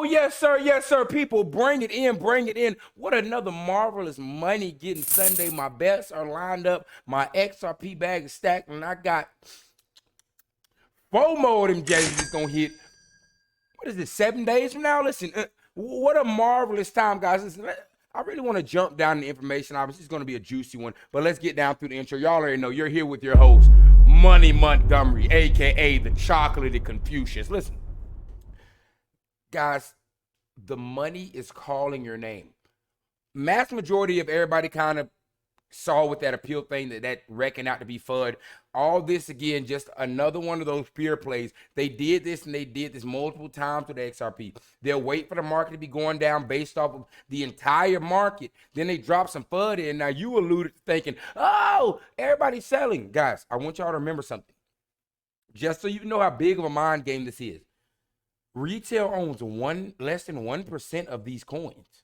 Oh, yes, sir. Yes, sir. People, bring it in. Bring it in. What another marvelous money getting Sunday. My bets are lined up. My XRP bag is stacked, and I got FOMO of them James is going to hit. What is this, 7 days from now? Listen, what a marvelous time, guys. Listen, I really want to jump down the information. Obviously, it's going to be a juicy one, but let's get down through the intro. Y'all already know you're here with your host, Money Montgomery, a.k.a. the Chocolatey Confucius. Listen, guys, the money is calling your name. Mass majority of everybody kind of saw with that appeal thing that reckoned out to be FUD. All this, again, just another one of those peer plays. They did this and they did this multiple times with the XRP. They'll wait for the market to be going down based off of the entire market. Then they drop some FUD in. Now, you alluded to thinking, oh, everybody's selling. Guys, I want y'all to remember something. Just so you know how big of a mind game this is. Retail owns less than 1% of these coins.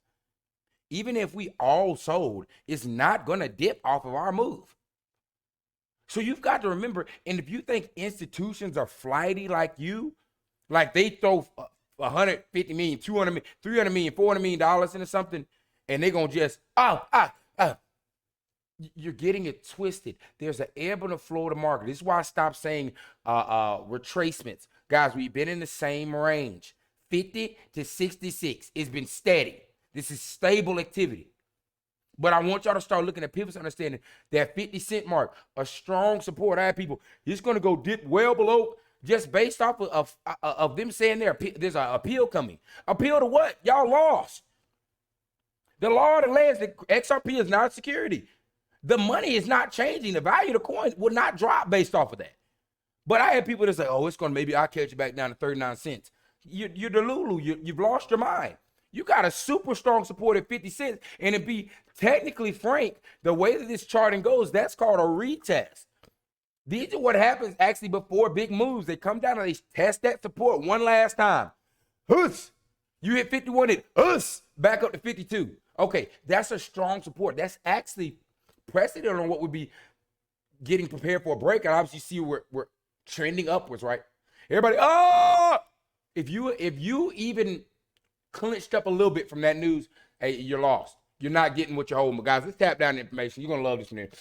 Even if we all sold, it's not going to dip off of our move. So you've got to remember, and if you think institutions are flighty like you, like they throw 150 million, 200 million, 300 million, 400 million dollars into something, and they're going to just, you're getting it twisted. There's an ebb and a flow of the market. This is why I stopped saying retracements. Guys, we've been in the same range, 50 to 66. It's been steady. This is stable activity. But I want y'all to start looking at pivots, understanding that 50-cent mark, a strong support. I have people, it's going to go dip well below just based off of them saying there's an appeal coming. Appeal to what? Y'all lost. The law of the lands, that XRP is not security. The money is not changing. The value of the coin will not drop based off of that. But I had people that say, oh, it's going to maybe I'll catch you back down to 39 cents. You're Delulu. You've lost your mind. You got a super strong support at 50 cents. And to be technically frank, the way that this charting goes, that's called a retest. These are what happens actually before big moves. They come down and they test that support one last time. Huss! You hit 51, it back up to 52. Okay, that's a strong support. That's actually precedent on what would be getting prepared for a breakout. Obviously, you see we're trending upwards, right? Everybody, if you even clinched up a little bit from that news, hey, you're lost. You're not getting what you're holding. But guys, let's tap down the information. You're gonna love this one here.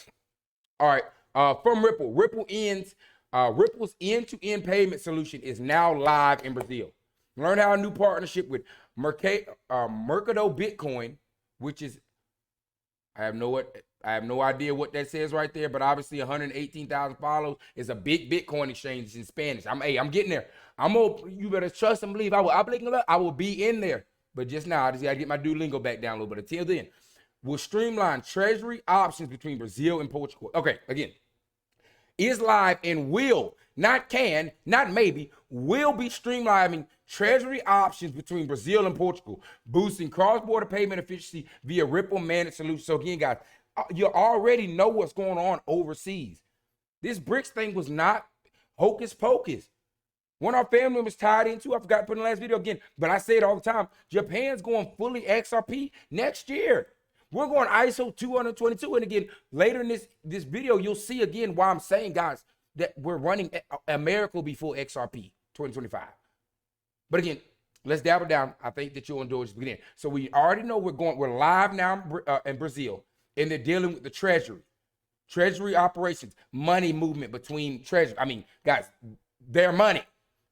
All right, from Ripple. Ripple's end-to-end payment solution is now live in Brazil. Learn how a new partnership with Mercado Bitcoin, which is I have no idea what that says right there, but obviously 118,000 followers is a big Bitcoin exchange. It's in Spanish. I'm getting there. You better trust and believe. I will be in there. But just now, I just got to get my Duolingo back down a little bit. Until then, we'll streamline treasury options between Brazil and Portugal. Okay, again, is live and will, not can, not maybe, will be streamlining treasury options between Brazil and Portugal, boosting cross-border payment efficiency via Ripple managed solutions. So again, guys, you already know what's going on overseas. This BRICS thing was not hocus pocus. One of our family was tied into, I forgot to put in the last video again, but I say it all the time, Japan's going fully XRP next year. We're going ISO 222. And again, later in this video, you'll see again why I'm saying, guys, that we're running America will be full XRP 2025. But again, let's dabble down. I think that you'll enjoy this beginning. So we already know we're live now in Brazil, and they're dealing with the treasury operations, money movement between treasury. I mean, guys, their money.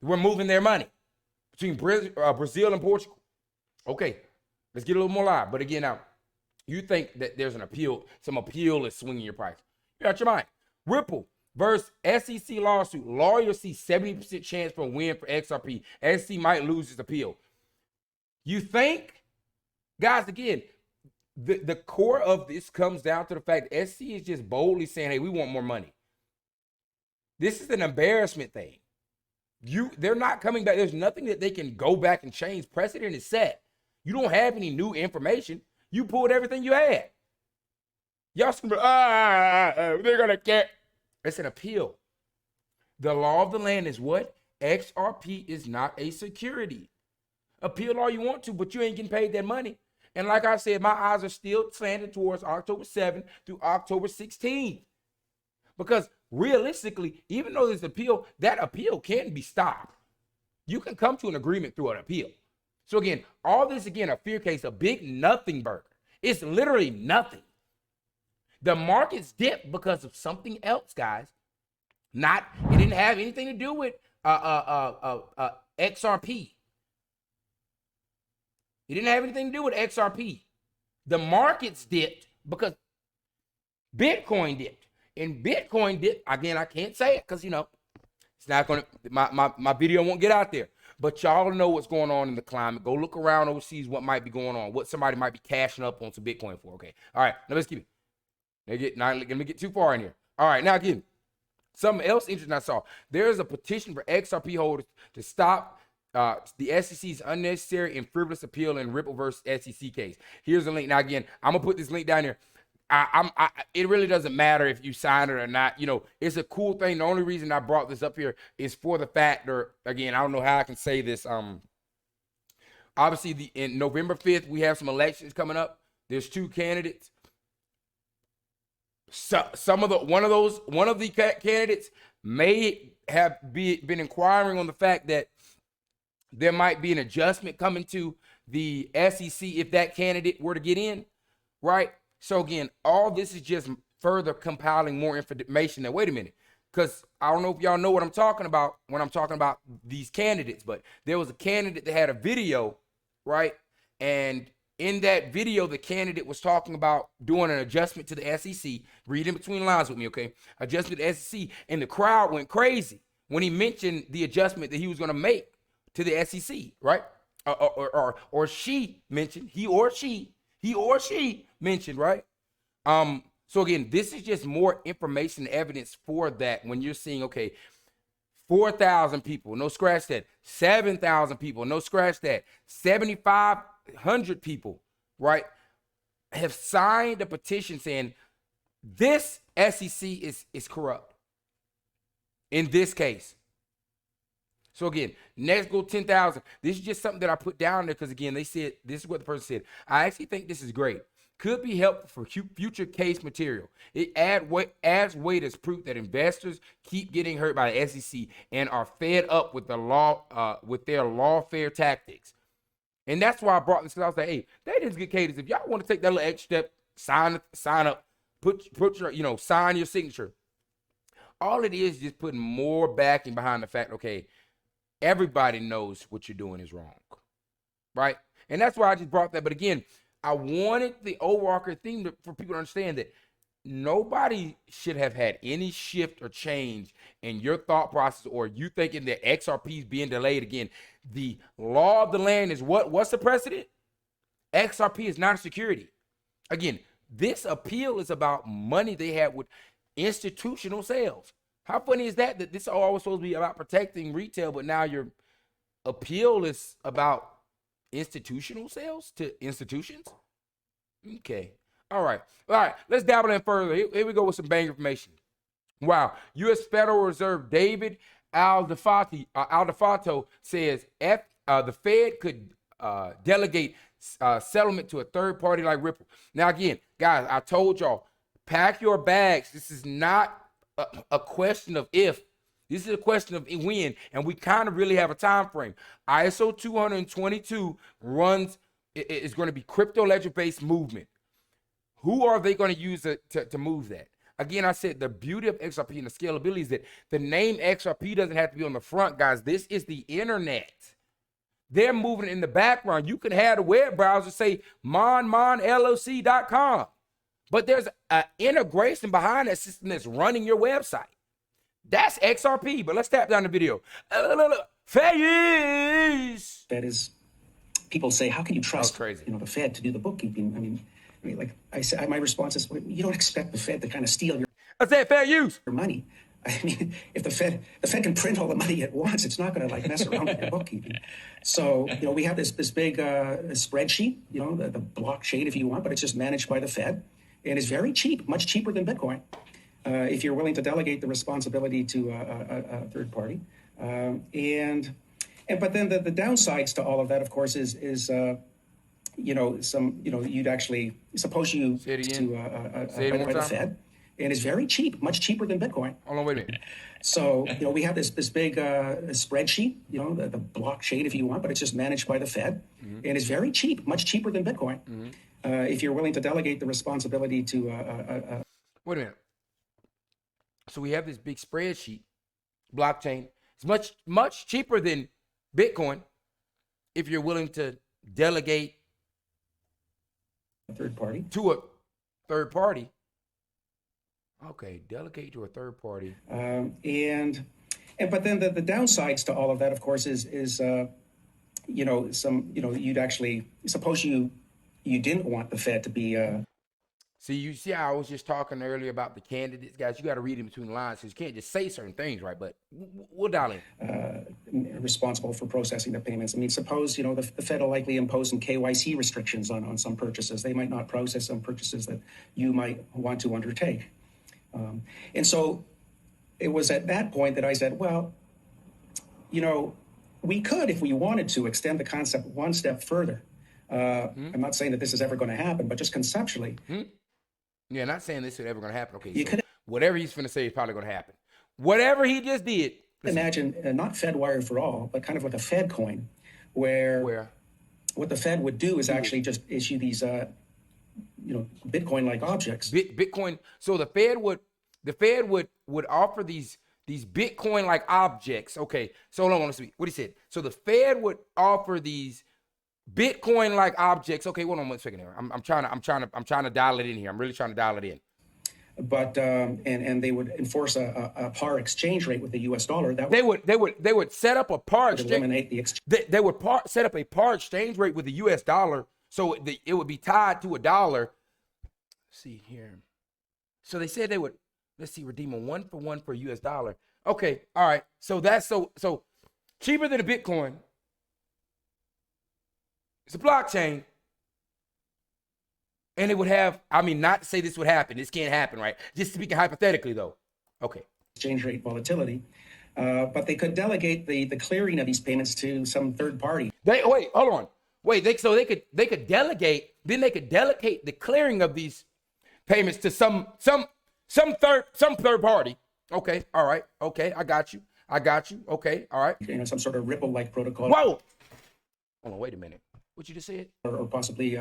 We're moving their money between Brazil and Portugal. Okay, let's get a little more live. But again, now, you think that there's some appeal is swinging your price. You're out your mind. Ripple versus SEC lawsuit. Lawyers see 70% chance for a win for XRP. SEC might lose its appeal. You think, guys, again, the core of this comes down to the fact that SEC is just boldly saying, hey, we want more money. This is an embarrassment thing. They're not coming back. There's nothing that they can go back and change. Precedent is set. You don't have any new information. You pulled everything you had. Y'all screaming, they're going to get. It's an appeal. The law of the land is what? XRP is not a security. Appeal all you want to, but you ain't getting paid that money. And like I said, my eyes are still slanted towards October 7th through October 16th. Because realistically, even though there's appeal, that appeal can be stopped. You can come to an agreement through an appeal. So again, all this again, a fear case, a big nothing burger. It's literally nothing. The market's dipped because of something else, guys. It didn't have anything to do with XRP. It didn't have anything to do with XRP. The market's dipped because Bitcoin dipped. And Bitcoin dipped, again, I can't say it because, you know, it's not going to, my video won't get out there. But y'all know what's going on in the climate. Go look around overseas what might be going on, what somebody might be cashing up on some Bitcoin for. Okay. All right. Now let's keep it. Let me get too far in here. All right. Now again, something else interesting I saw. There's a petition for XRP holders to stop the SEC's unnecessary and frivolous appeal in Ripple versus SEC case. Here's the link. Now again, I'm gonna put this link down here. It really doesn't matter if you sign it or not. You know, it's a cool thing. The only reason I brought this up here is for the fact, or again, I don't know how I can say this. Obviously, in November 5th, we have some elections coming up. There's 2 candidates. So one of the candidates may have been inquiring on the fact that there might be an adjustment coming to the SEC if that candidate were to get in, right? So again, all this is just further compiling more information. Now, wait a minute, because I don't know if y'all know what I'm talking about when I'm talking about these candidates, but there was a candidate that had a video, right? And in that video, the candidate was talking about doing an adjustment to the SEC. Read in between lines with me, okay? Adjustment to the SEC, and the crowd went crazy when he mentioned the adjustment that he was going to make to the SEC, right? Or she mentioned, he or she mentioned, right? So again, this is just more information and evidence for that when you're seeing, okay, 4,000 people, no scratch that. 7,000 people, no scratch that. 7,500 people, right, have signed a petition saying this SEC is corrupt in this case. So again, next go 10,000. This is just something that I put down there because again, they said, this is what the person said. I actually think this is great. Could be helpful for future case material. It adds weight as proof that investors keep getting hurt by the SEC and are fed up with the law, with their lawfare tactics. And that's why I brought this, because I was like, hey, that is good cadence. If y'all want to take that little extra step, sign up, put your, sign your signature. All it is just putting more backing behind the fact, okay, everybody knows what you're doing is wrong, right? And that's why I just brought that. But again, I wanted the overarching theme for people to understand that nobody should have had any shift or change in your thought process or you thinking that XRP is being delayed. Again, the law of the land is what's the precedent? XRP is not a security. Again, this appeal is about money they have with institutional sales. How funny is that this is always supposed to be about protecting retail, but now your appeal is about institutional sales to institutions? Okay. All right. Let's dabble in further. Here we go with some bang information. Wow. U.S. Federal Reserve David Aldefato says the Fed could delegate settlement to a third party like Ripple. Now, again, guys, I told y'all, pack your bags. This is not a question of if. This is a question of when, and we kind of really have a time frame. ISO 222 is going to be crypto ledger based movement. Who are they going to use to move that? Again, I said the beauty of XRP and the scalability is that the name XRP doesn't have to be on the front, guys. This is the internet. They're moving in the background. You can have a web browser say monmonloc.com. But there's an integration behind that system that's running your website. That's XRP. But let's tap down the video. Fair use. That is, people say, how can you trust the Fed to do the bookkeeping? I mean, like I said, my response is, you don't expect the Fed to kind of steal I said fair use. your money. I mean, if the Fed can print all the money at once, it's not going to like mess around with your bookkeeping. So, we have this big spreadsheet, the blockchain if you want, but it's just managed by the Fed. And it's very cheap, much cheaper than Bitcoin, if you're willing to delegate the responsibility to a third party. But then the downsides to all of that, of course, is you'd actually suppose you by the Fed, and is very cheap, much cheaper than Bitcoin. Hold on, wait a minute. So, we have this big spreadsheet, the blockchain if you want, but it's just managed by the Fed, and is very cheap, much cheaper than Bitcoin. If you're willing to delegate the responsibility to Wait a minute. So we have this big spreadsheet, blockchain. It's much cheaper than Bitcoin if you're willing to delegate a third party. To a third party. Okay, delegate to a third party. But then the downsides to all of that, of course, is you'd actually suppose you didn't want the Fed to be. You see how I was just talking earlier about the candidates, guys. You got to read in between the lines because you can't just say certain things, right? But we'll dial in. Responsible for processing the payments. I mean, suppose the Fed will likely impose some KYC restrictions on some purchases. They might not process some purchases that you might want to undertake. And so it was at that point that I said, well, we could, if we wanted to, extend the concept one step further. I'm not saying that this is ever going to happen, but just conceptually. Yeah, not saying this is ever going to happen. Okay, whatever he's going to say is probably going to happen. Whatever he just did. Imagine not FedWire for all, but kind of like a Fed coin, where what the Fed would do is actually just issue these, Bitcoin-like objects. Bitcoin. So the Fed would offer these Bitcoin-like objects. Okay, so hold on, let's see what he said. So the Fed would offer these Bitcoin-like objects. Okay, hold on 1 second here. I'm trying to dial it in here. I'm really trying to dial it in. But and they would enforce a par exchange rate with the U.S. dollar. That they would set up a par exchange. Eliminate the they would set up a par exchange rate with the U.S. dollar, so it would be tied to a dollar. Let's see here. So they said they would. Let's see, redeem a 1-for-1 for U.S. dollar. Okay, all right. So that's so cheaper than a Bitcoin. It's a blockchain. And it would have, not to say this would happen. This can't happen, right? Just speaking hypothetically, though. Okay. Exchange rate volatility. But they could delegate the clearing of these payments to some third party. Hold on. They could delegate, then they could delegate the clearing of these payments to some third party. Okay, all right. Okay, I got you. Okay, all right. Some sort of Ripple-like protocol. Whoa! Hold on, wait a minute. What you just said? Or possibly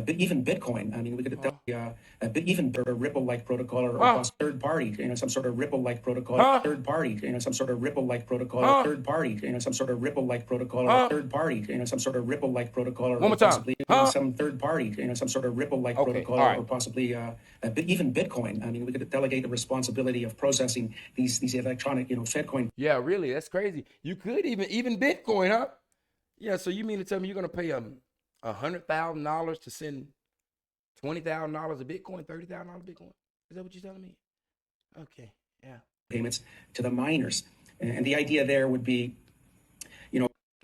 even Bitcoin. We could even a Ripple-like protocol or third party. Some sort of Ripple-like protocol. Third party. Some sort of Ripple-like protocol. Third party. Some sort of Ripple-like protocol. Or third party. Some sort of Ripple-like protocol. Or one more time. Possibly some third party. Some sort of Ripple-like protocol. Right. Or possibly even Bitcoin. We could delegate the responsibility of processing these electronic Fed coin. Yeah, really, that's crazy. You could even Bitcoin, huh? Yeah, so you mean to tell me you're gonna pay $100,000 to send $20,000 of Bitcoin, $30,000 of Bitcoin? Is that what you're telling me? Okay, yeah. Payments to the miners, and the idea there would be,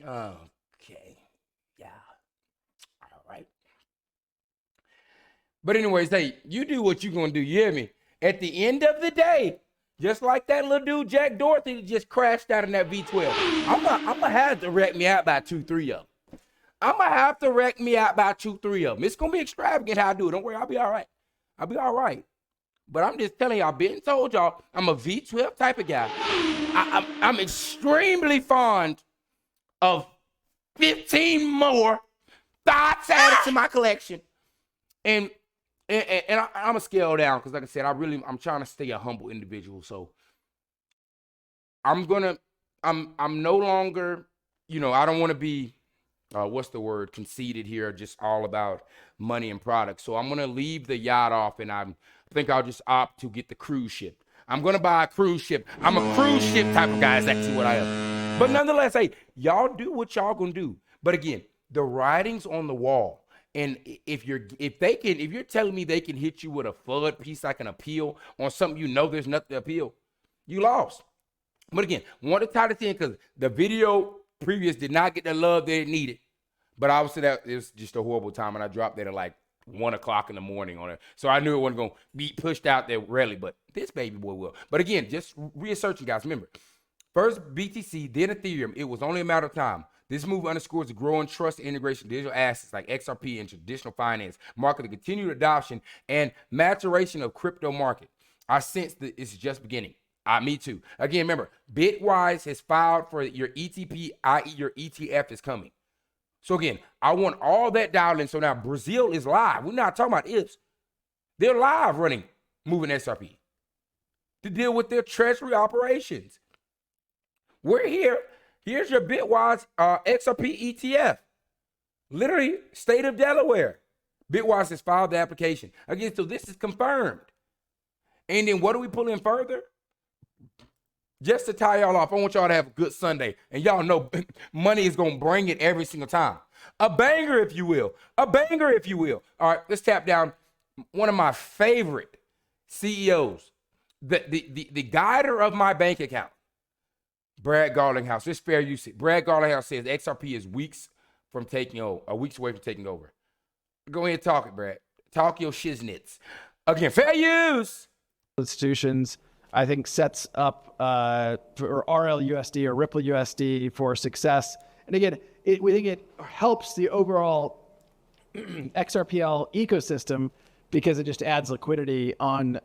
Okay, yeah, all right. But anyways, hey, you do what you're gonna do. You hear me? At the end of the day, just like that little dude Jack Dorothy that just crashed out in that V12, I'm gonna have to wreck me out by 2-3 of them. I'm gonna have to wreck me out by 2-3 of them. It's gonna be extravagant how I do it. Don't worry, I'll be all right. But I'm just telling y'all, been told y'all, I'm a V12 type of guy. I'm extremely fond of 15 more thoughts added to my collection, and I'm gonna scale down because, like I said, I'm trying to stay a humble individual. So I'm no longer, I don't want to be, conceited here, just all about money and products. So I'm gonna leave the yacht off, and I think I'll just opt to get the cruise ship. I'm gonna buy a cruise ship. I'm a cruise ship type of guy. Is actually what I am. But nonetheless, hey, y'all do what y'all gonna do. But again, the writing's on the wall. And if you're telling me they can hit you with a FUD piece like an appeal on something there's nothing to appeal, you lost. But again, want to tie this in because the video previous did not get the love that it needed. But obviously that it was just a horrible time, and I dropped that at like 1 o'clock in the morning on it. So I knew it wasn't gonna be pushed out there rarely, but this baby boy will. But again, just reasserting, guys. Remember, first BTC, then Ethereum. It was only a matter of time. This move underscores the growing trust and integration of digital assets like XRP and traditional finance, marking the continued adoption and maturation of crypto market. I sense that it's just beginning. Me too. Again, remember, Bitwise has filed for your ETP, i.e. your ETF is coming. So again, I want all that dialed in. So now Brazil is live. We're not talking about ifs. They're live running, moving XRP to deal with their treasury operations. We're here. Here's your Bitwise XRP ETF. Literally, state of Delaware. Bitwise has filed the application. Again, so this is confirmed. And then what do we pull in further? Just to tie y'all off, I want y'all to have a good Sunday. And y'all know money is going to bring it every single time. A banger, if you will. A banger, if you will. All right, let's tap down one of my favorite CEOs, the guider of my bank account, Brad Garlinghouse. This fair use. Brad Garlinghouse says XRP is weeks from taking over, weeks away from taking over. Go ahead and talk it, Brad. Talk your shiznits. Again, fair use. Institutions, I think, sets up for RLUSD or Ripple USD for success. And again, we think it helps the overall XRPL ecosystem because it just adds liquidity on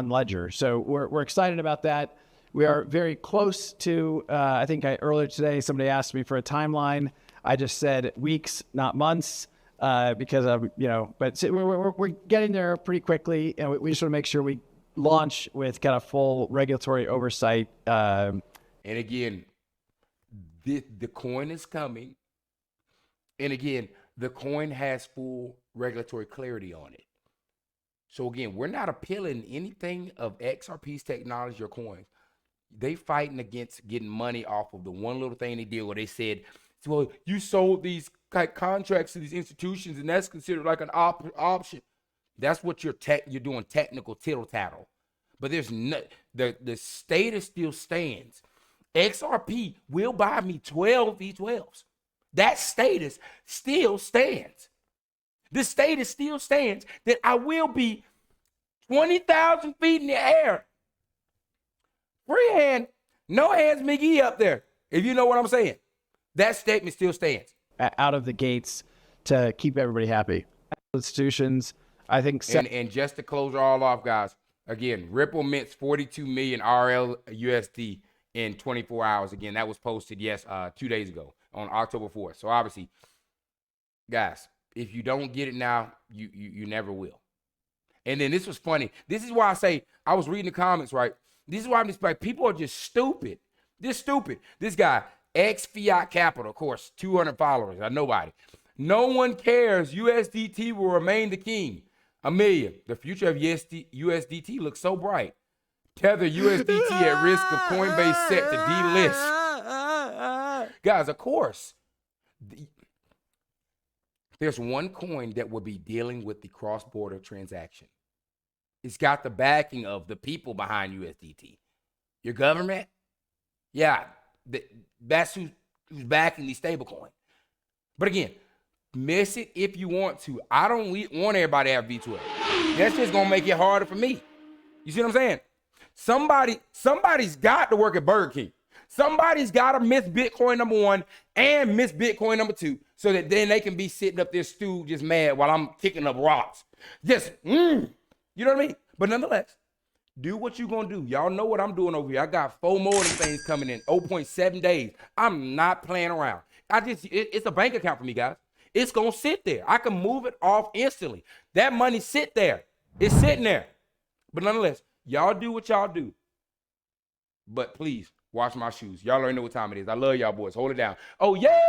Ledger. So we're excited about that. We are very close to, I think earlier today, somebody asked me for a timeline. I just said weeks, not months, because of, but we're getting there pretty quickly. And we just want to make sure we launch with kind of full regulatory oversight. And again, the coin is coming. And again, the coin has full regulatory clarity on it. So again, we're not appealing anything of XRP's technology or coins. They fighting against getting money off of the one little thing they did where they said, well, you sold these contracts to these institutions and that's considered like an option. That's what you're doing, technical tittle tattle. But there's no, the status still stands. XRP will buy me 12 V12s. That status still stands. The status still stands that I will be 20,000 feet in the air. Freehand, no hands McGee up there, if you know what I'm saying. That statement still stands. Out of the gates to keep everybody happy. Institutions, I think. And just to close it all off, guys, again, Ripple mints 42 million RL USD in 24 hours. Again, that was posted 2 days ago on October 4th. So obviously, guys, if you don't get it now, you never will. And then this was funny. This is why I say, I was reading the comments, right? This is why I'm just like, people are just stupid. They're stupid. This guy, X Fiat Capital, of course, 200 followers. Nobody. No one cares. USDT will remain the king. Amelia, the future of USDT looks so bright. Tether USDT at risk of Coinbase set to delist. Guys, of course, there's one coin that will be dealing with the cross-border transaction. It's got the backing of the people behind USDT. Your government? Yeah, that's who's backing the stablecoin. But again, miss it if you want to. I don't want everybody to have V12. That's just going to make it harder for me. You see what I'm saying? Somebody's got to work at Burger King. Somebody's got to miss Bitcoin number 1 and miss Bitcoin number 2 so that then they can be sitting up there stool just mad while I'm kicking up rocks. Just, you know what I mean? But nonetheless, do what you're going to do. Y'all know what I'm doing over here. I got 4 more of them things coming in, 0.7 days. I'm not playing around. It's a bank account for me, guys. It's going to sit there. I can move it off instantly. That money sit there. It's sitting there. But nonetheless, y'all do what y'all do. But please, wash my shoes. Y'all already know what time it is. I love y'all boys. Hold it down. Oh, yeah.